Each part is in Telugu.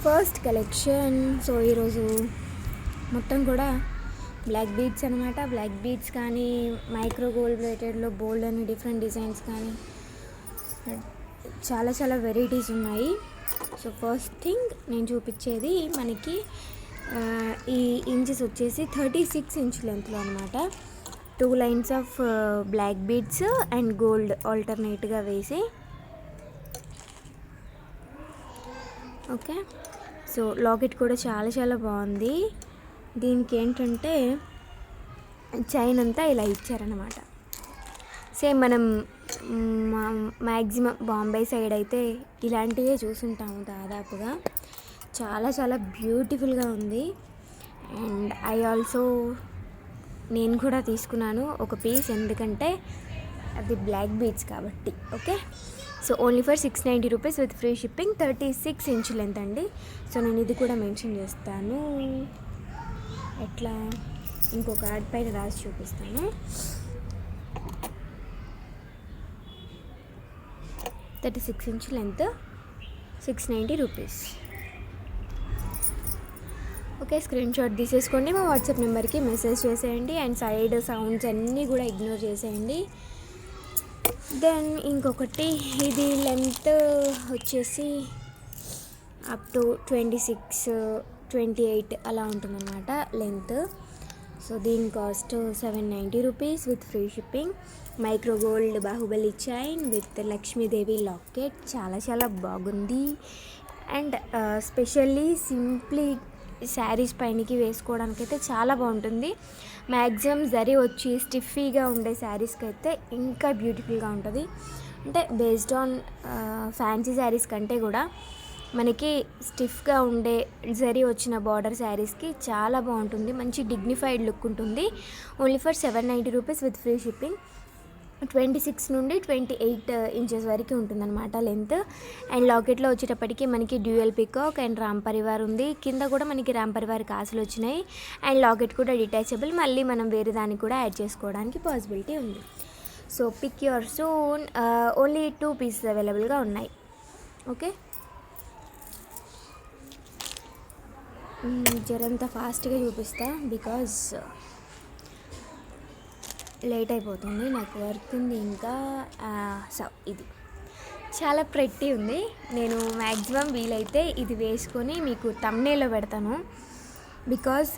First collection. సో ఈరోజు మొత్తం కూడా బ్లాక్ బీడ్స్ అనమాట. బ్లాక్ బీడ్స్ కానీ మైక్రో గోల్డ్ రిలేటెడ్లో బోల్డ్ అని డిఫరెంట్ డిజైన్స్ కానీ చాలా చాలా వెరైటీస్ ఉన్నాయి. సో ఫస్ట్ థింగ్ నేను చూపించేది మనకి ఈ ఇంచెస్ వచ్చేసి 36 ఇంచ్ లెంత్లో అనమాట. 2 lines of black beads and gold ఆల్టర్నేట్గా వేసి. ఓకే, సో లాకెట్ కూడా చాలా చాలా బాగుంది. దీనికి ఏంటంటే చైన్ అంతా ఇలా ఇచ్చారనమాట. సేమ్ మనం మ్యాక్సిమం బాంబే సైడ్ అయితే ఇలాంటివే చూసుంటాము దాదాపుగా. చాలా చాలా బ్యూటిఫుల్గా ఉంది. అండ్ నేను కూడా తీసుకున్నాను ఒక పీస్, ఎందుకంటే అది బ్లాక్ బీడ్స్ కాబట్టి. Okay, so only for 690 rupees with free shipping. 36 inch length అండి. సో నేను ఇది కూడా మెన్షన్ చేస్తాను, ఎట్లా ఇంకొక యాడ్ పైన రాసి చూపిస్తాను. 36 inch length, 690 rupees. Okay, screen shot తీసేసుకోండి, మా వాట్సాప్ నెంబర్కి మెసేజ్ చేసేయండి. అండ్ సైడ్ సౌండ్స్ అన్నీ కూడా ఇగ్నోర్ చేసేయండి. దెన్ ఇంకొకటి, ఇది లెంత్ వచ్చేసి అప్ టు 26, 28 అలా ఉంటుందన్నమాట లెంత్. సో దీని cost 790 rupees with free shipping. Micro gold Baahubali chain with Lakshmidevi locket. చాలా చాలా బాగుంది. అండ్ స్పెషల్లీ సింప్లీ శారీస్ పైనకి వేసుకోవడానికి అయితే చాలా బాగుంటుంది. మ్యాక్సిమం జరీ వచ్చి స్టిఫీగా ఉండే శారీస్కి అయితే ఇంకా బ్యూటిఫుల్గా ఉంటుంది. అంటే బేస్డ్ ఆన్ ఫ్యాన్సీ శారీస్ కంటే కూడా మనకి స్టిఫ్గా ఉండే జరీ వచ్చిన బార్డర్ శారీస్కి చాలా బాగుంటుంది. మంచి డిగ్నిఫైడ్ లుక్ ఉంటుంది. Only for 790 rupees with free shipping. 26 నుండి 28 ఇంచెస్ వరకు ఉంటుందన్నమాట లెంత్. అండ్ లాకెట్లో వచ్చేటప్పటికి మనకి dual peacock and Ram Parivar ఉంది. కింద కూడా మనకి రామ్ పరివార్ కాసులు వచ్చినాయి. అండ్ లాకెట్ కూడా డిటాచబుల్, మళ్ళీ మనం వేరే దానికి కూడా యాడ్ చేసుకోవడానికి పాసిబిలిటీ ఉంది. So pick your soon. Only 2 pieces అవైలబుల్గా ఉన్నాయి. ఓకే, జరంత ఫాస్ట్గా చూపిస్తా బికాజ్ లేట్ అయిపోతుంది, నాకు వర్క్ ఉంది ఇంకా. సో ఇది చాలా ప్రెట్టి ఉంది. నేను మ్యాక్సిమం వీలైతే ఇది వేసుకొని మీకు థంబ్నెయిల్లో పెడతాను. Because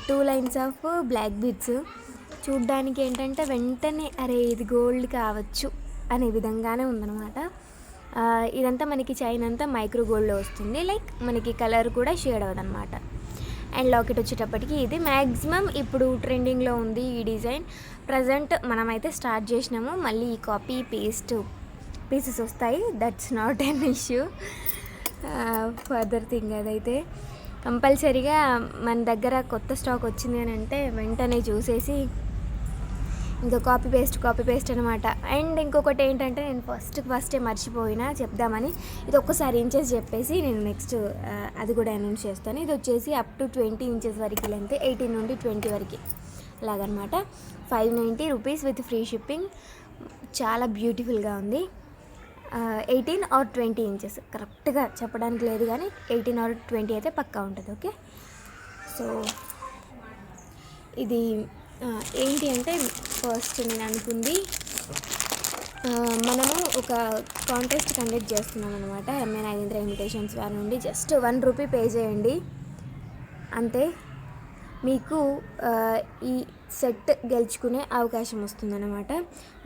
2 lines of black beads చూడ్డానికి ఏంటంటే వెంటనే అరే ఇది గోల్డ్ కావచ్చు అనే విధంగానే ఉందన్నమాట. ఇదంతా మనకి చైన్ అంతా మైక్రో గోల్డ్లో వస్తుంది. లైక్ మనకి కలర్ కూడా షేడ్ అవ్వదన్నమాట. అండ్ లాకెట్ వచ్చేటప్పటికి ఇది మ్యాక్సిమం ఇప్పుడు ట్రెండింగ్లో ఉంది ఈ డిజైన్. ప్రజెంట్ మనమైతే స్టార్ట్ చేసినాము. మళ్ళీ ఈ కాపీ పేస్ట్ పీసెస్ వస్తాయి, that's not an issue. Further thing అదైతే కంపల్సరీగా మన దగ్గర కొత్త స్టాక్ వచ్చింది అని అంటే వెంటనే చూసేసి ఇంకా కాపీ పేస్ట్ అనమాట. అండ్ ఇంకొకటి ఏంటంటే నేను ఫస్టే మర్చిపోయినా చెప్దామని, ఇది ఒక్కసారి ఇంచెస్ చెప్పేసి నేను నెక్స్ట్ అది కూడా అనౌన్స్ చేస్తాను. ఇది వచ్చేసి అప్ టు 20 ఇంచెస్ వరకు లెంత్, 18 నుండి 20 వరకు అలాగనమాట. 590 రూపీస్ విత్ ఫ్రీ షిప్పింగ్. చాలా బ్యూటిఫుల్గా ఉంది. 18 or 20 ఇంచెస్ కరెక్ట్గా చెప్పడానికి లేదు, కానీ 18 or 20 అయితే పక్కా ఉంటుంది. ఓకే, సో ఇది ఏంటి అంటే ఫస్ట్ నేను అనుకుంది, మనము ఒక కాంటెస్ట్ కండక్ట్ చేస్తున్నాం అనమాట. ఎంఏ నాగేంద్ర ఇమిటేషన్స్ వారి నుండి జస్ట్ 1 రూపీ పే చేయండి అంతే, మీకు ఈ సెట్ గెలుచుకునే అవకాశం వస్తుందన్నమాట.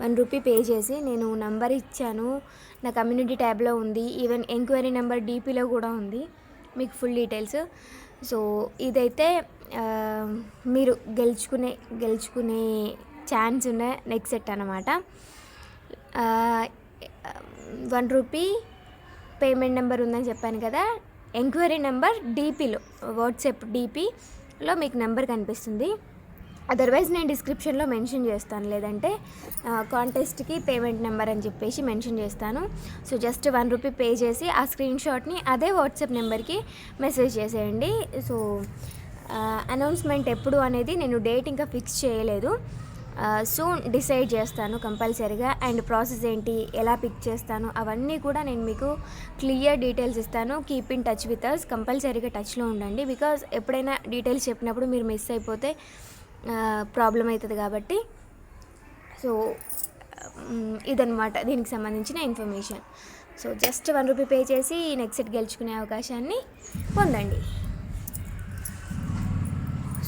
1 రూపీ పే చేసి నేను నంబర్ ఇచ్చాను, నా కమ్యూనిటీ ట్యాబ్లో ఉంది, ఈవెన్ ఎంక్వైరీ నెంబర్ డీపీలో కూడా ఉంది, మీకు ఫుల్ డీటెయిల్స్. సో ఇదైతే మీరు గెలుచుకునే ఛాన్స్ ఉన్న నెక్స్ట్ సెట్ అనమాట. 1 రూపీ పేమెంట్ నెంబర్ ఉందని చెప్పాను కదా, ఎంక్వైరీ నెంబర్ డీపీలో, వాట్సాప్ డీపీలో మీకు నెంబర్ కనిపిస్తుంది. అదర్వైజ్ నేను డిస్క్రిప్షన్లో మెన్షన్ చేస్తాను, లేదంటే కాంటెస్ట్కి పేమెంట్ నెంబర్ అని చెప్పేసి మెన్షన్ చేస్తాను. సో జస్ట్ 1 రూపీ పే చేసి ఆ స్క్రీన్ షాట్ని అదే వాట్సాప్ నెంబర్కి మెసేజ్ చేసేయండి. సో అనౌన్స్మెంట్ ఎప్పుడు అనేది నేను డేట్ ఇంకా ఫిక్స్ చేయలేదు. సూన్ డిసైడ్ చేస్తాను కంపల్సరీగా. అండ్ ప్రాసెస్ ఏంటి, ఎలా పిక్ చేస్తాను, అవన్నీ కూడా నేను మీకు క్లియర్ డీటెయిల్స్ ఇస్తాను. Keep in touch with us, కంపల్సరీగా టచ్లో ఉండండి. బికాజ్ ఎప్పుడైనా డీటెయిల్స్ చెప్పినప్పుడు మీరు మిస్ అయిపోతే ప్రాబ్లం అవుతుంది కాబట్టి. సో ఇదనమాట దీనికి సంబంధించిన information. So just 1 rupee pay చేసి నెక్స్ట్ సెట్ గెలుచుకునే అవకాశాన్ని పొందండి.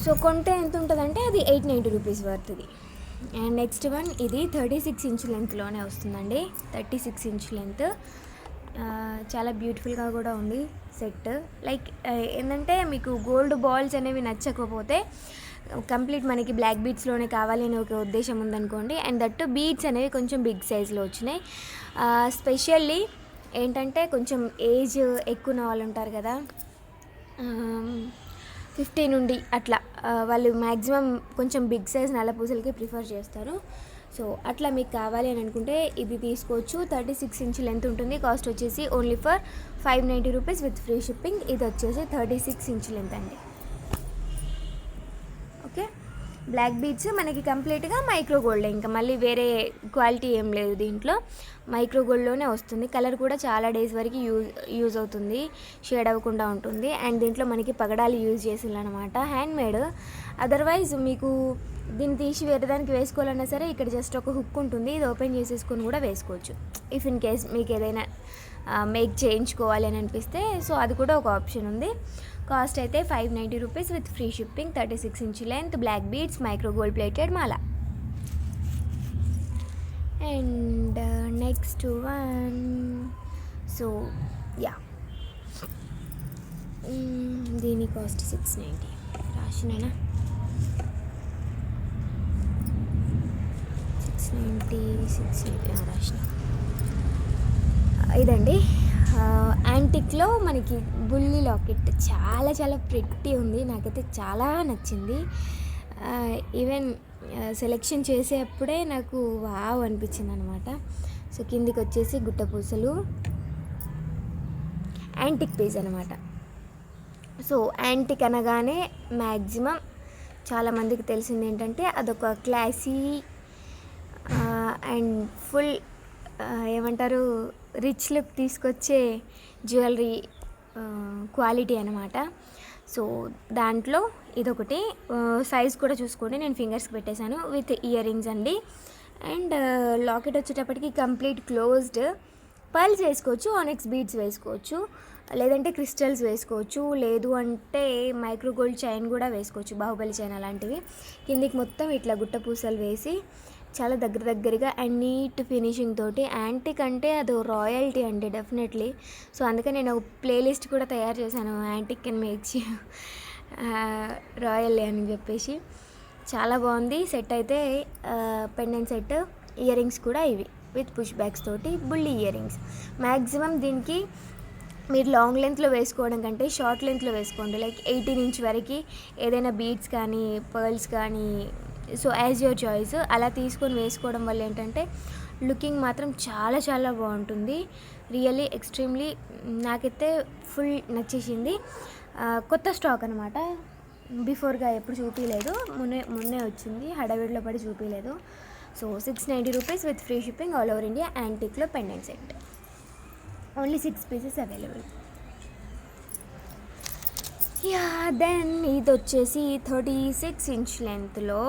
సో కొంటే ఎంత ఉంటుందంటే అది 890 రూపీస్ వర్త్ది. అండ్ నెక్స్ట్ వన్, ఇది 36 ఇంచ్ లెంత్లోనే వస్తుందండి. 36 ఇంచ్ లెంత్, చాలా బ్యూటిఫుల్గా కూడా ఉంది సెట్. లైక్ ఏంటంటే మీకు గోల్డ్ బాల్స్ అనేవి నచ్చకపోతే కంప్లీట్ మనకి బ్లాక్ బీడ్స్లోనే కావాలి అనే ఒక ఉద్దేశం ఉందనుకోండి. అండ్ దట్ బీడ్స్ అనేవి కొంచెం బిగ్ సైజ్లో వచ్చినాయి. స్పెషల్లీ ఏంటంటే కొంచెం ఏజ్ ఎక్కువ ఉన్న వాళ్ళు ఉంటారు కదా, 50 నుండి అట్లా, వాళ్ళు మ్యాక్సిమం కొంచెం బిగ్ సైజ్ నల్ల పూసలకి ప్రిఫర్ చేస్తారు. సో అట్లా మీకు కావాలి అని అనుకుంటే ఇది తీసుకోవచ్చు. 36 ఇంచ్ లెంత్ ఉంటుంది. కాస్ట్ వచ్చేసి only for 590 rupees with free shipping. ఇది వచ్చేసి 36 ఇంచ్ లెంత్ అండి. ఓకే, బ్లాక్ బీడ్స్ మనకి కంప్లీట్గా మైక్రో గోల్డ్, ఇంకా మళ్ళీ వేరే క్వాలిటీ ఏం లేదు దీంట్లో, మైక్రో గోల్డ్లోనే వస్తుంది. కలర్ కూడా చాలా డేస్ వరకు యూజ్ అవుతుంది, షేడ్ అవ్వకుండా ఉంటుంది. అండ్ దీంట్లో మనకి పగడాలు యూజ్ చేసిందనమాట, హ్యాండ్ మేడ్. అదర్వైజ్ మీకు దీన్ని తీసి వేరే దానికి వేసుకోవాలన్నా సరే ఇక్కడ జస్ట్ ఒక హుక్ ఉంటుంది, ఇది ఓపెన్ చేసేసుకొని కూడా వేసుకోవచ్చు. ఇఫ్ ఇన్ కేస్ మీకు ఏదైనా మేక్ చేయించుకోవాలి అని అనిపిస్తే, సో అది కూడా ఒక ఆప్షన్ ఉంది. కాస్ట్ అయితే 590 rupees with free shipping. 36 inch length, black beads, micro gold plated మాల. And next one, so yeah, దీని కాస్ట్ 690 రాసినా, 690 రాసిన. ఇదండి యాంటిక్లో మనకి బుల్లి లాకెట్, చాలా చాలా ప్రిట్టి ఉంది, నాకైతే చాలా నచ్చింది. ఈవెన్ సెలెక్షన్ చేసేటప్పుడే నాకు వావ్ అనిపించింది అనమాట. సో కిందికి వచ్చేసి గుట్ట పూసలు, యాంటిక్ పీస్ అనమాట. సో యాంటిక్ అనగానే మ్యాక్సిమం చాలామందికి తెలిసింది ఏంటంటే అదొక క్లాసీ అండ్ ఫుల్ ఏమంటారు రిచ్ లుక్ తీసుకొచ్చే జ్యువెలరీ క్వాలిటీ అనమాట. సో దాంట్లో ఇదొకటి. సైజ్ కూడా చూసుకోండి, నేను ఫింగర్స్కి పెట్టేశాను, విత్ ఇయర్ రింగ్స్ అండి. అండ్ లాకెట్ వచ్చేటప్పటికి కంప్లీట్ క్లోజ్డ్. పర్ల్స్ వేసుకోవచ్చు, ఆనెక్స్ బీడ్స్ వేసుకోవచ్చు, లేదంటే క్రిస్టల్స్ వేసుకోవచ్చు, లేదు అంటే మైక్రో గోల్డ్ చైన్ కూడా వేసుకోవచ్చు, బాహుబలి చైన్ అలాంటివి. కిందికి మొత్తం ఇట్లా గుట్ట పూసలు వేసి చాలా దగ్గరగా అండ్ నీట్ ఫినిషింగ్ తోటి. యాంటిక్ అంటే అది రాయల్టీ అండి డెఫినెట్లీ. సో అందుకే నేను ఒక ప్లేలిస్ట్ కూడా తయారు చేశాను, యాంటిక్ అండ్ మేక్స్ రాయల్ అని చెప్పేసి. చాలా బాగుంది సెట్ అయితే. పెండెంట్ సెట్, ఇయర్ రింగ్స్ కూడా ఇవి విత్ పుష్ బ్యాగ్స్ తోటి, బుల్లి ఇయర్ రింగ్స్. మ్యాక్సిమం దీనికి మీరు లాంగ్ లెంత్లో వేసుకోవడం కంటే షార్ట్ లెంత్లో వేసుకోండి, లైక్ 18 ఇంచ్ వరకు ఏదైనా బీడ్స్ కానీ పర్ల్స్ కానీ, సో యాజ్ యువర్ చాయిస్ అలా తీసుకొని వేసుకోవడం వల్ల ఏంటంటే లుకింగ్ మాత్రం చాలా చాలా బాగుంటుంది. రియల్లీ ఎక్స్ట్రీమ్లీ నాకైతే ఫుల్ నచ్చేసింది. కొత్త స్టాక్ అనమాట, బిఫోర్గా ఎప్పుడు చూపించలేదు, మొన్నే వచ్చింది, హడావిడిలో పడి చూపించలేదు. So 690 rupees with free shipping all over India. యాంటిక్లో pendant set, only 6 pieces available. Yeah, then ఇది వచ్చేసి 36 ఇంచ్ లెంత్లో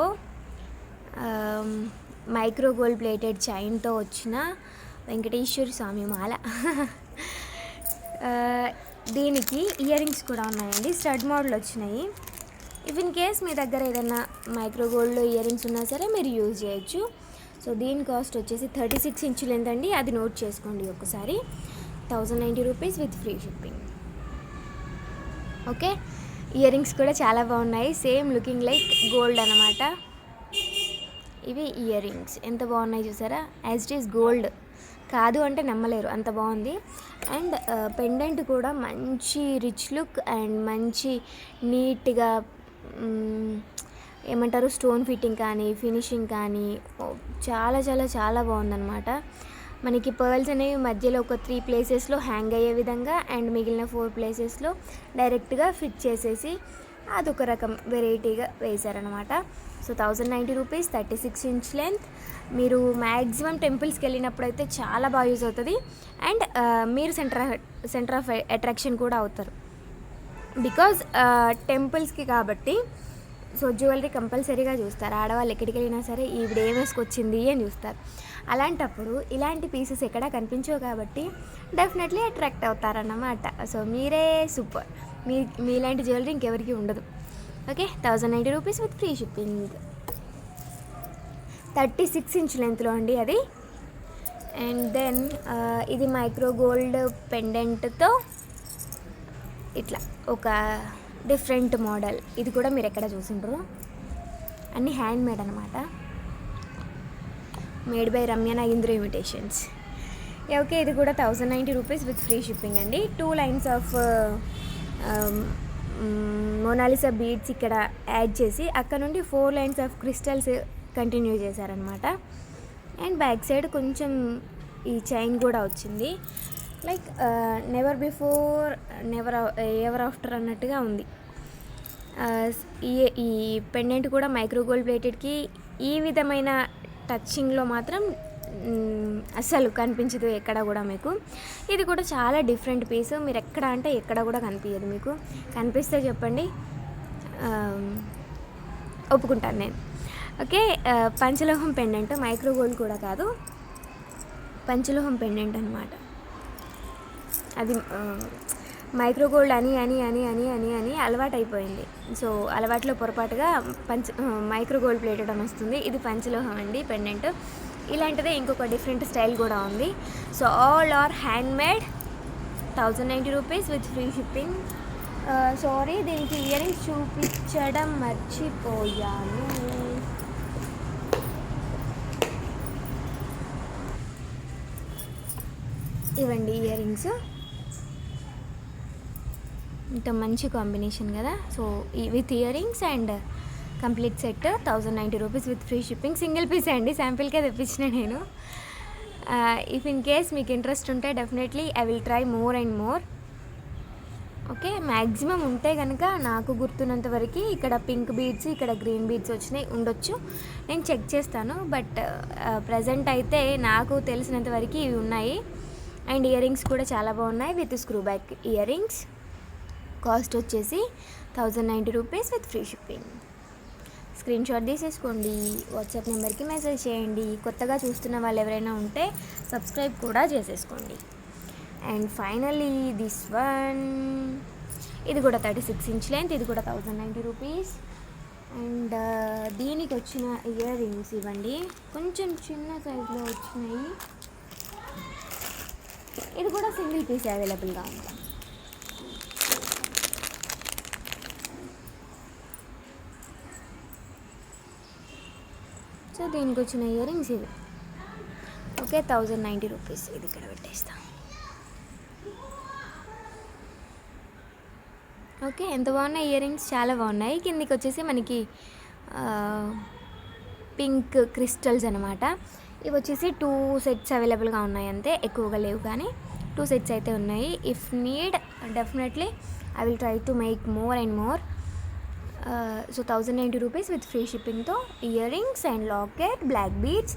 మైక్రో గోల్డ్ ప్లేటెడ్ చైన్తో వచ్చిన వెంకటేశ్వర స్వామి మాల. దీనికి ఇయర్ రింగ్స్ కూడా ఉన్నాయండి, స్టడ్ మోడల్ వచ్చినాయి. ఇఫ్ ఇన్ కేస్ మీ దగ్గర ఏదైనా మైక్రో గోల్డ్లో ఇయర్ రింగ్స్ ఉన్నా సరే మీరు యూజ్ చేయొచ్చు. సో దీని కాస్ట్ వచ్చేసి 36 ఇంచ్ లెంత్ అండి, అది నోట్ చేసుకోండి ఒకసారి. 1090 rupees with free shipping. Okay, ear rings కూడా చాలా బాగున్నాయి, సేమ్ లుకింగ్ లైక్ గోల్డ్ అనమాట. ఇవి ఇయర్ రింగ్స్ ఎంత బాగున్నాయి చూసారా, యాజ్ ఇట్ ఈస్ గోల్డ్, కాదు అంటే నమ్మలేరు అంత బాగుంది. అండ్ పెండెంట్ కూడా మంచి రిచ్ లుక్ అండ్ మంచి నీట్గా ఏమంటారు స్టోన్ ఫిట్టింగ్ కానీ ఫినిషింగ్ కానీ చాలా చాలా చాలా బాగుందన్నమాట. మనకి పర్ల్స్ అనేవి మధ్యలో ఒక 3 ప్లేసెస్లో హ్యాంగ్ అయ్యే విధంగా అండ్ మిగిలిన 4 ప్లేసెస్లో డైరెక్ట్గా ఫిట్ చేసేసి అదొక రకం వెరైటీగా వేశారనమాట. So 1090 rupees, 36 inch length. మీరు మ్యాక్సిమం టెంపుల్స్కి వెళ్ళినప్పుడు అయితే చాలా బాగా యూజ్ అవుతుంది. అండ్ మీరు సెంటర్ ఆఫ్ అట్రాక్షన్ కూడా అవుతారు. బికాజ్ టెంపుల్స్కి కాబట్టి సో జ్యువెలరీ కంపల్సరీగా చూస్తారు. ఆడవాళ్ళు ఎక్కడికి వెళ్ళినా సరే ఈవిడ ఏం వేసుకొచ్చింది అని చూస్తారు. అలాంటప్పుడు ఇలాంటి పీసెస్ ఎక్కడ కనిపించవు కాబట్టి డెఫినెట్లీ అట్రాక్ట్ అవుతారన్నమాట. సో మీరే సూపర్. మీలాంటి జ్యువెలరీ ఇంకెవరికి ఉండదు. Okay, 1090 rupees with free shipping. 36 inch లెంత్లో అండి అది. అండ్ దెన్ ఇది మైక్రో గోల్డ్ పెండెంట్తో ఇట్లా ఒక డిఫరెంట్ మోడల్. ఇది కూడా మీరు ఎక్కడ చూసిండ్రు, అన్నీ హ్యాండ్ మేడ్ అనమాట. Made by Ramya Nagendra imitations. Okay, ఇది కూడా 1090 రూపీస్ విత్ ఫ్రీ షిప్పింగ్ అండి. 2 లైన్స్ ఆఫ్ మోనాలిసా బీడ్స్ ఇక్కడ యాడ్ చేసి అక్కడ నుండి 4 లైన్స్ ఆఫ్ క్రిస్టల్స్ కంటిన్యూ చేశారనమాట. అండ్ బ్యాక్ సైడ్ కొంచెం ఈ చైన్ కూడా వచ్చింది. Like never before ever after అన్నట్టుగా ఉంది. ఈ పెండెంట్ కూడా మైక్రో గోల్డ్ ప్లేటెడ్కి ఈ విధమైన టచింగ్లో మాత్రం అస్సలు కనిపించదు ఎక్కడ కూడా మీకు. ఇది కూడా చాలా డిఫరెంట్ పీస్. మీరు ఎక్కడ అంటే ఎక్కడ కూడా కనిపించదు. మీకు కనిపిస్తే చెప్పండి, ఒప్పుకుంటాను నేను. ఓకే, పంచలోహం పెండెంట్, మైక్రో గోల్డ్ కూడా కాదు, పంచలోహం పెండెంట్ అనమాట. అది మైక్రో గోల్డ్ అని అని అని అని అని అని అలవాటు అయిపోయింది. సో అలవాట్లో పొరపాటుగా మైక్రో గోల్డ్ ప్లేటెడ్ అని వస్తుంది. ఇది పంచలోహం అండి పెండెంట్. ఇలాంటిదే ఇంకొక డిఫరెంట్ స్టైల్ కూడా ఉంది. So all are hand made. 1090 rupees with free shipping. Sorry, దీనికి ఇయర్ రింగ్స్ చూపించడం మర్చిపోయాను. ఇవ్వండి ఇయర్ రింగ్స్. ఇంత మంచి కాంబినేషన్ కదా. So with earrings and complete set 1090 rupees with free shipping. Single piece అండి, శాంపిల్కే తెప్పించిన నేను. ఇఫ్ ఇన్ కేస్ మీకు ఇంట్రెస్ట్ ఉంటే definitely I will try more and more. Okay, maximum ఉంటే కనుక నాకు గుర్తున్నంత వరకు ఇక్కడ పింక్ బీడ్స్, ఇక్కడ గ్రీన్ బీడ్స్ వచ్చినాయి ఉండొచ్చు. నేను చెక్ చేస్తాను. బట్ ప్రజెంట్ అయితే నాకు తెలిసినంత వరకు ఇవి ఉన్నాయి. అండ్ ఇయర్ రింగ్స్ కూడా చాలా బాగున్నాయి with screw back ear rings. Cost వచ్చేసి 1090 rupees with free shipping. Screen shot తీసేసుకోండి, వాట్సాప్ నెంబర్కి మెసేజ్ చేయండి. కొత్తగా చూస్తున్న వాళ్ళు ఎవరైనా ఉంటే సబ్స్క్రైబ్ కూడా చేసేసుకోండి. అండ్ ఫైనల్లీ దిస్ వన్, ఇది కూడా 36 ఇంచ్ లెంత్. ఇది కూడా 1090 రూపీస్. అండ్ దీనికి వచ్చిన ఇయర్ రింగ్స్ ఇవ్వండి, కొంచెం చిన్న సైజులో వచ్చినాయి. ఇది కూడా సింగిల్ పీస్ అవైలబుల్గా ఉంది. సో దీనికి వచ్చిన ఇయర్ రింగ్స్ ఇవి. Okay, 1090 rupees. ఇది ఇక్కడ పెట్టేస్తా. ఓకే, ఎంత బాగున్నాయి ఇయర్ రింగ్స్, చాలా బాగున్నాయి. కిందికి వచ్చేసి మనకి పింక్ క్రిస్టల్స్ అనమాట. ఇవి వచ్చేసి 2 సెట్స్ అవైలబుల్గా ఉన్నాయి అంతే, ఎక్కువగా లేవు కానీ 2 సెట్స్ అయితే ఉన్నాయి. If need definitely I will try to make more and more. So 1090 rupees with free షిప్పింగ్తో earrings and locket. Black beads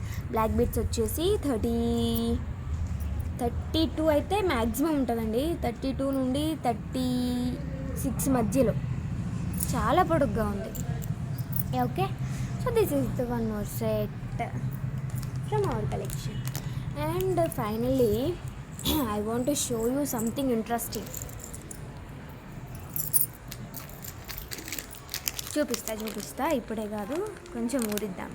వచ్చేసి 32 అయితే మ్యాక్సిమం ఉంటుందండి. 32 నుండి 36 మధ్యలో, చాలా పొడుగ్గా ఉంది. Okay, so this is the one more set from our collection. And finally I want to show you something interesting. చూపిస్తా ఇప్పుడే కాదు, కొంచెం ఊరిద్దాం.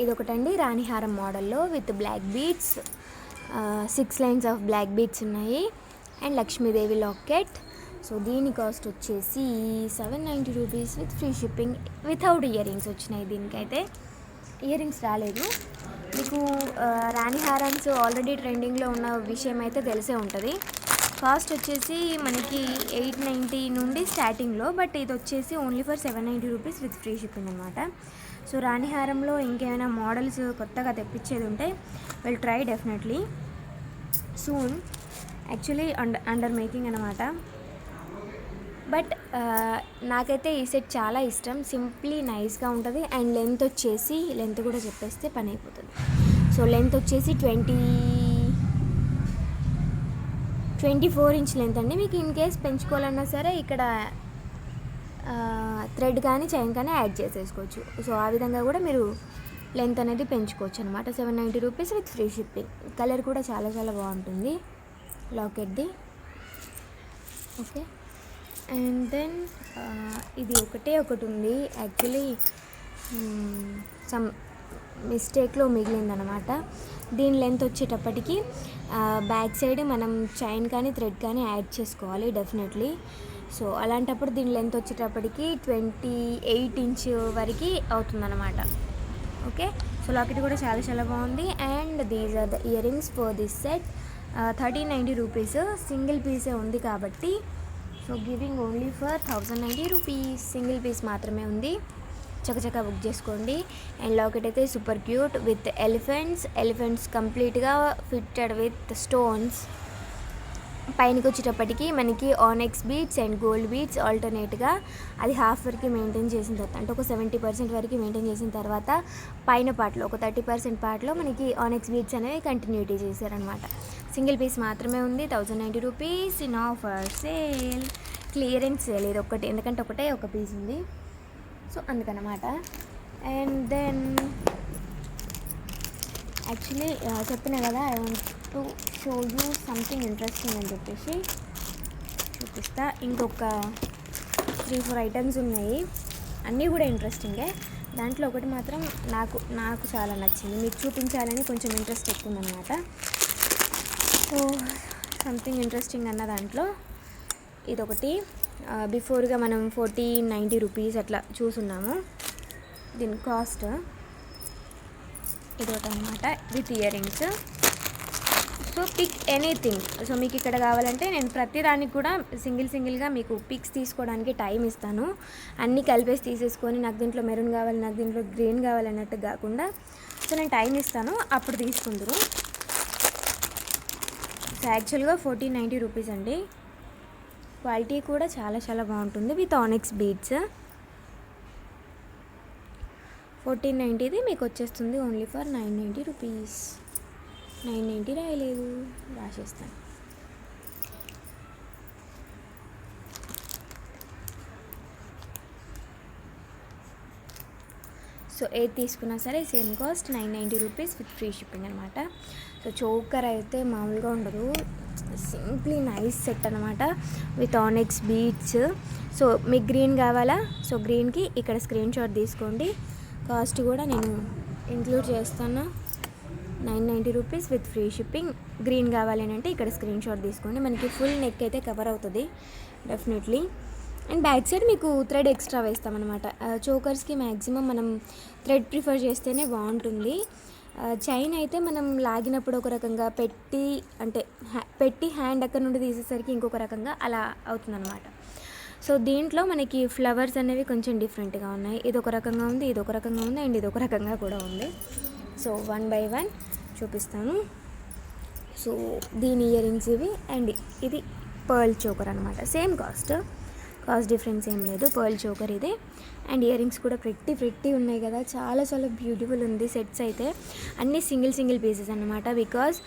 ఇదొకటండి, రాణిహారం మోడల్లో with black beads. 6 lines of black beads ఉన్నాయి. And Lakshmidevi locket. సో దీని కాస్ట్ వచ్చేసి 790 rupees with free shipping. Without earrings వచ్చినాయి. దీనికైతే ఇయర్ రింగ్స్ రాలేదు. మీకు రాణిహారన్స్ ఆల్రెడీ ట్రెండింగ్లో ఉన్న విషయం అయితే తెలిసే ఉంటుంది. కాస్ట్ వచ్చేసి మనకి 890 నుండి స్టార్టింగ్లో, బట్ ఇది వచ్చేసి only for 790 rupees with free shipping అనమాట. సో రాణిహారంలో ఇంకేమైనా మోడల్స్ కొత్తగా తెప్పించేది ఉంటే will try definitely soon. Actually under making అనమాట. బట్ నాకైతే ఈ సెట్ చాలా ఇష్టం. సింప్లీ నైస్గా ఉంటుంది. అండ్ లెంత్ కూడా చెప్పేస్తే పని అయిపోతుంది. సో లెంత్ వచ్చేసి 24 ఇంచ్ లెంత్ అండి. మీకు ఇన్ కేస్ పెంచుకోవాలన్నా సరే ఇక్కడ థ్రెడ్ కానీ చైన్ కానీ యాడ్ చేసేసుకోవచ్చు. సో ఆ విధంగా కూడా మీరు లెంత్ అనేది పెంచుకోవచ్చు అనమాట. 790 rupees with free shipping. Colour కూడా చాలా చాలా బాగుంటుంది లాకెట్ది. ఓకే, అండ్ దెన్ ఇది ఒకటి ఉంది. యాక్చువల్లీ సమ్ మిస్టేక్లో మిగిలిందనమాట. దీని లెంత్ వచ్చేటప్పటికి బ్యాక్ సైడ్ మనం చైన్ కానీ థ్రెడ్ కానీ యాడ్ చేసుకోవాలి డెఫినెట్లీ. సో అలాంటప్పుడు దీని లెంత్ వచ్చేటప్పటికి 28 ఇంచ్ వరకు అవుతుందన్నమాట. ఓకే, సో లాకెట్ కూడా చాలా చాలా బాగుంది. And these are the earrings for this set. 1390 rupees. Single పీసే ఉంది కాబట్టి so giving only for 1090 rupees. Single piece మాత్రమే ఉంది. చకచకా బుక్ చేసుకోండి. అండ్ లాకెట్ అయితే సూపర్ క్యూట్ విత్ ఎలిఫెంట్స్ కంప్లీట్గా ఫిట్టెడ్ విత్ స్టోన్స్. పైనకి వచ్చేటప్పటికి మనకి onyx beads and gold beads ఆల్టర్నేట్గా అది హాఫ్ వరకు మెయింటైన్ చేసిన తర్వాత, అంటే ఒక 70% వరకు మెయింటైన్ చేసిన తర్వాత పైన పార్ట్లో ఒక 30% పార్ట్లో మనకి ఆనెక్స్ బీడ్స్ అనేవి కంటిన్యూటీ చేశారనమాట. సింగిల్ పీస్ మాత్రమే ఉంది. 1090 rupees in offer sale. Clearance sale ఇది ఒకటి, ఎందుకంటే ఒక పీస్ ఉంది. సో అందుకనమాట. అండ్ దెన్ యాక్చువల్లీ చెప్పిన కదా I want to show you something interesting అని చెప్పేసి చూపిస్తా. ఇంకొక 3-4 ఐటమ్స్ ఉన్నాయి, అన్నీ కూడా ఇంట్రెస్టింగే. దాంట్లో ఒకటి మాత్రం నాకు చాలా నచ్చింది, మీకు చూపించాలని కొంచెం ఇంట్రెస్ట్ ఎక్కువ ఉందన్నమాట. సో సంథింగ్ ఇంట్రెస్టింగ్ అన్న దాంట్లో ఇదొకటి. బిఫోర్గా మనం 1490 రూపీస్ అట్లా చూసున్నాము. దీని కాస్ట్ ఇదొకటి అనమాట with earrings. So pick anything. So మీకు ఇక్కడ కావాలంటే నేను ప్రతిదానికి కూడా సింగిల్గా మీకు పిక్స్ తీసుకోవడానికి టైం ఇస్తాను. అన్నీ కలిపేసి తీసేసుకొని నాకు దీంట్లో మెరూన్ కావాలి, నాకు దీంట్లో గ్రీన్ కావాలన్నట్టు కాకుండా సో నేను టైం ఇస్తాను, అప్పుడు తీసుకుందరు. సో యాక్చువల్గా 1490 రూపీస్ అండి. క్వాలిటీ కూడా చాలా చాలా బాగుంటుంది విత్ ఆనెక్స్ బీడ్స్. 1490ది మీకు వచ్చేస్తుంది ఓన్లీ ఫర్ 990 రూపీస్. 990 రాయలేదు, రాసేస్తాను. సో ఏది తీసుకున్నా సరే same cost 990 rupees with free shipping అనమాట. సో చోకర్ అయితే మామూలుగా ఉండదు, సింప్లీ నైస్ సెట్ అనమాట విత్ ఆనెక్స్ బీడ్స్. సో మీకు గ్రీన్ కావాలా, సో గ్రీన్కి ఇక్కడ స్క్రీన్ షాట్ తీసుకోండి. కాస్ట్ కూడా నేను ఇంక్లూడ్ చేస్తాను, 990 rupees with free shipping. Green కావాలి అంటే ఇక్కడ స్క్రీన్ షాట్ తీసుకోండి. మనకి ఫుల్ నెక్ అయితే కవర్ అవుతుంది డెఫినెట్లీ. అండ్ బ్యాక్ సైడ్ మీకు థ్రెడ్ ఎక్స్ట్రా వేస్తామన్నమాట. చోకర్స్కి మ్యాక్సిమం మనం థ్రెడ్ ప్రిఫర్ చేస్తేనే బాగుంటుంది. చైన్ అయితే మనం లాగినప్పుడు ఒక రకంగా పెట్టి హ్యాండ్ అక్కడ నుండి తీసేసరికి ఇంకొక రకంగా అలా అవుతుందన్నమాట. సో దీంట్లో మనకి ఫ్లవర్స్ అనేవి కొంచెం డిఫరెంట్గా ఉన్నాయి. ఇది ఒక రకంగా ఉంది, ఇది ఒక రకంగా ఉంది, అండ్ ఇది ఒక రకంగా కూడా ఉంది. సో 1 by 1 చూపిస్తాను. సో దీని ఇయర్ రింగ్స్ ఇవి, అండ్ ఇది పర్ల్ చోకర్ అనమాట. సేమ్ కాస్ట్ డిఫరెన్స్ ఏం లేదు. పర్ల్ చోకర్ ఇది. అండ్ ఇయర్ రింగ్స్ కూడా pretty ఉన్నాయి కదా, చాలా చాలా బ్యూటిఫుల్ ఉంది. సెట్స్ అయితే అన్నీ సింగిల్ పీసెస్ అన్నమాట. బికాజ్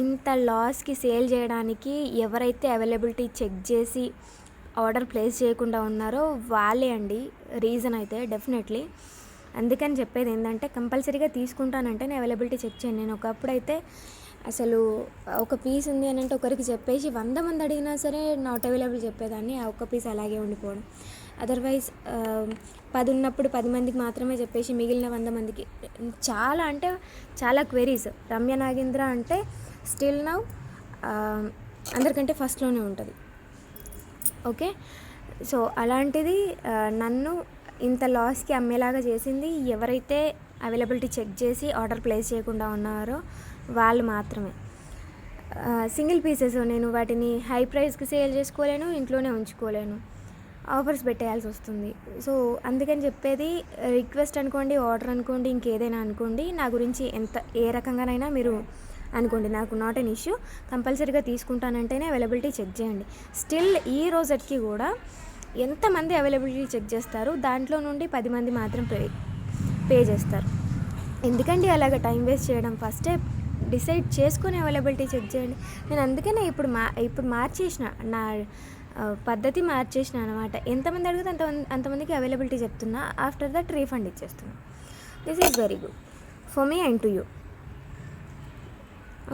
ఇంత లాస్కి సేల్ చేయడానికి ఎవరైతే అవైలబిలిటీ చెక్ చేసి ఆర్డర్ ప్లేస్ చేయకుండా ఉన్నారో వాళ్ళే అండి రీజన్ అయితే డెఫినెట్లీ. అందుకని చెప్పేది ఏంటంటే కంపల్సరీగా తీసుకుంటానంటే నేను అవైలబిలిటీ చెక్ చేయండి. నేను ఒకప్పుడు అయితే అసలు ఒక పీస్ ఉంది అని అంటే ఒకరికి చెప్పేసి 100 మంది అడిగినా సరే నాట్ అవైలబుల్ చెప్పేదాన్ని. ఆ ఒక్క పీస్ అలాగే ఉండిపోవడం. అదర్వైజ్ 10 ఉన్నప్పుడు 10 మందికి మాత్రమే చెప్పేసి మిగిలిన 100 మందికి చాలా అంటే చాలా క్వెరీస్. రమ్య నాగేంద్ర అంటే స్టిల్ నౌ అందరికంటే ఫస్ట్లోనే ఉంటుంది. ఓకే, సో అలాంటిది నన్ను ఇంత లాస్కి అమ్మేలాగా చేసింది ఎవరైతే అవైలబిలిటీ చెక్ చేసి ఆర్డర్ ప్లేస్ చేయకుండా ఉన్నారో వాళ్ళు మాత్రమే. సింగిల్ పీసెస్ నేను వాటిని హై ప్రైస్కి సేల్ చేసుకోలేను, ఇంట్లోనే ఉంచుకోలేను, ఆఫర్స్ పెట్టేయాల్సి వస్తుంది. సో అందుకని చెప్పేది రిక్వెస్ట్ అనుకోండి, ఆర్డర్ అనుకోండి, ఇంకేదైనా అనుకోండి, నా గురించి ఏ రకంగానైనా మీరు అనుకోండి, నాకు నాట్ ఎన్ ఇష్యూ, కంపల్సరీగా తీసుకుంటానంటేనే అవైలబిలిటీ చెక్ చేయండి. స్టిల్ ఈ రోజుకి కూడా ఎంతమంది అవైలబిలిటీ చెక్ చేస్తారు, దాంట్లో నుండి 10 మంది మాత్రం పే చేస్తారు. ఎందుకండి అలాగ టైం వేస్ట్ చేయడం? ఫస్టే డిసైడ్ చేసుకొని అవైలబిలిటీ చెక్ చేయండి. నేను అందుకనే ఇప్పుడు మార్చేసిన, నా పద్ధతి మార్చేసిన అనమాట. ఎంతమంది అడిగితే అంతమందికి అవైలబిలిటీ చెప్తున్నా, ఆఫ్టర్ దట్ రీఫండ్ ఇచ్చేస్తున్నా. This is very good for me and to you.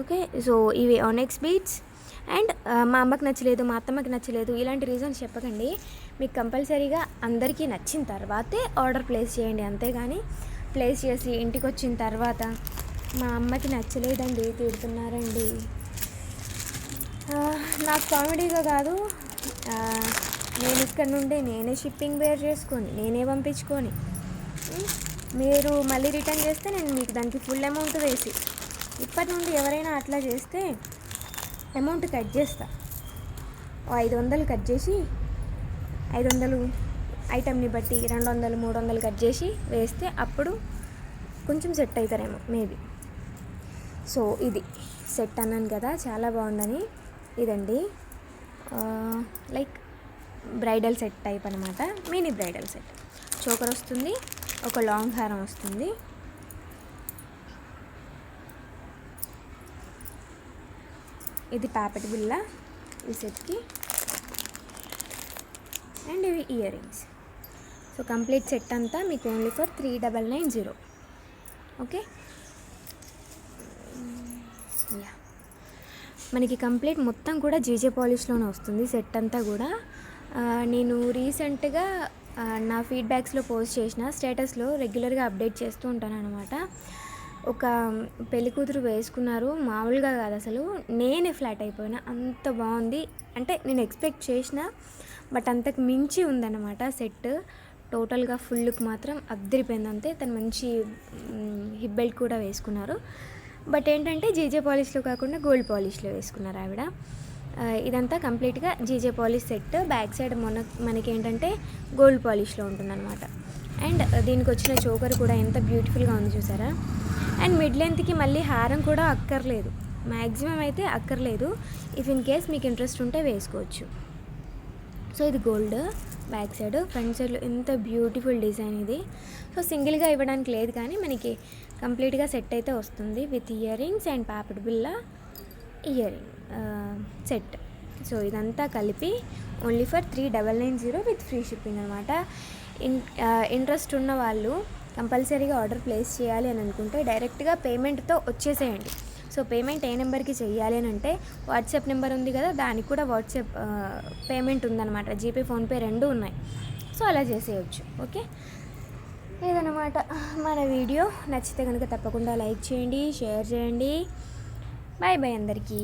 Okay, so ఇవి ఆనెక్స్ బీట్స్. అండ్ మా అమ్మకి నచ్చలేదు, మా అత్తమ్మకి నచ్చలేదు, ఇలాంటి రీజన్స్ చెప్పకండి. మీకు కంపల్సరీగా అందరికీ నచ్చిన తర్వాతే ఆర్డర్ ప్లేస్ చేయండి. అంతేగాని ప్లేస్ చేసి ఇంటికి వచ్చిన తర్వాత మా అమ్మకి నచ్చలేదండి, తిడుతున్నారండి. నాకు కామెడీగా కాదు, నేను ఇక్కడ నుండి నేనే షిప్పింగ్ బేర్ చేసుకొని నేనే పంపించుకొని మీరు మళ్ళీ రిటర్న్ చేస్తే నేను మీకు దానికి ఫుల్ అమౌంట్ వేసి, ఇప్పటి నుండి ఎవరైనా అట్లా చేస్తే అమౌంట్ కట్ చేస్తా. 500 కట్ చేసి, 500 ఐటమ్ని బట్టి 200, 300 కట్ చేసి వేస్తే అప్పుడు కొంచెం సెట్ అవుతారేమో మేబీ. సో ఇది సెట్ అన్నాను కదా, చాలా బాగుందని. ఇదండి లైక్ బ్రైడల్ సెట్ టైప్ అనమాట, మినీ బ్రైడల్ సెట్. చోకర్ వస్తుంది, ఒక లాంగ్ హారం వస్తుంది. ఇది పాపెట్ బిల్ల ఈ సెట్కి, అండ్ ఇవి ear rings. So complete set అంతా మీకు ఓన్లీ ఫర్ 3990. ఓకే, యా, మనకి కంప్లీట్ మొత్తం కూడా జీజే పాలిష్లోనే వస్తుంది సెట్ అంతా కూడా. నేను రీసెంట్గా నా ఫీడ్బ్యాక్స్లో పోస్ట్ చేసిన స్టేటస్లో రెగ్యులర్గా అప్డేట్ చేస్తూ ఉంటాను అనమాట. ఒక పెళ్లి కూతురు వేసుకున్నారు, మామూలుగా కాదు అసలు, నేనే ఫ్లాట్ అయిపోయినా, అంత బాగుంది. అంటే నేను ఎక్స్పెక్ట్ చేసిన బట్ అంతకు మించి ఉందన్నమాట సెట్. టోటల్గా ఫుల్కి మాత్రం అద్దరిపోయింది. అంతే, తను మంచి హిప్ బెల్ట్ కూడా వేసుకున్నారు. బట్ ఏంటంటే జీజే పాలిష్లో కాకుండా గోల్డ్ పాలిష్లో వేసుకున్నారు ఆవిడ. ఇదంతా కంప్లీట్గా GJ polish set. Back side మనకి ఏంటంటే గోల్డ్ పాలిష్లో ఉంటుందన్నమాట. అండ్ దీనికి వచ్చిన చోకర్ కూడా ఎంత బ్యూటిఫుల్గా ఉంది చూసారా. అండ్ మిడ్ లెంత్కి మళ్ళీ హారం కూడా అక్కర్లేదు, మ్యాక్సిమం అయితే అక్కర్లేదు. ఇఫ్ ఇన్ కేస్ మీకు ఇంట్రెస్ట్ ఉంటే వేసుకోవచ్చు. సో ఇది గోల్డ్ బ్యాక్ సైడ్, ఫ్రంట్ సైడ్లో ఎంత బ్యూటిఫుల్ డిజైన్ ఇది. సో సింగిల్గా ఇవ్వడానికి లేదు, కానీ మనకి కంప్లీట్గా సెట్ అయితే వస్తుంది with earrings and Puppet బిల్ల ఇయర్ రింగ్ సెట్. సో ఇదంతా కలిపి only for 3990 with free shipping అనమాట. ఇంట్రెస్ట్ ఉన్న వాళ్ళు కంపల్సరీగా ఆర్డర్ ప్లేస్ చేయాలి అని అనుకుంటే డైరెక్ట్గా పేమెంట్తో వచ్చేసేయండి. సో పేమెంట్ ఏ నెంబర్కి చెయ్యాలి అని అంటే వాట్సాప్ నెంబర్ ఉంది కదా, దానికి కూడా వాట్సాప్ పేమెంట్ ఉందన్నమాట. జీపే, ఫోన్పే రెండు ఉన్నాయి. సో అలా చేసేయచ్చు. ఓకే, ఇదన్నమాట మన వీడియో. నచ్చితే కనుక తప్పకుండా లైక్ చేయండి, షేర్ చేయండి. బాయ్ బాయ్ అందరికీ.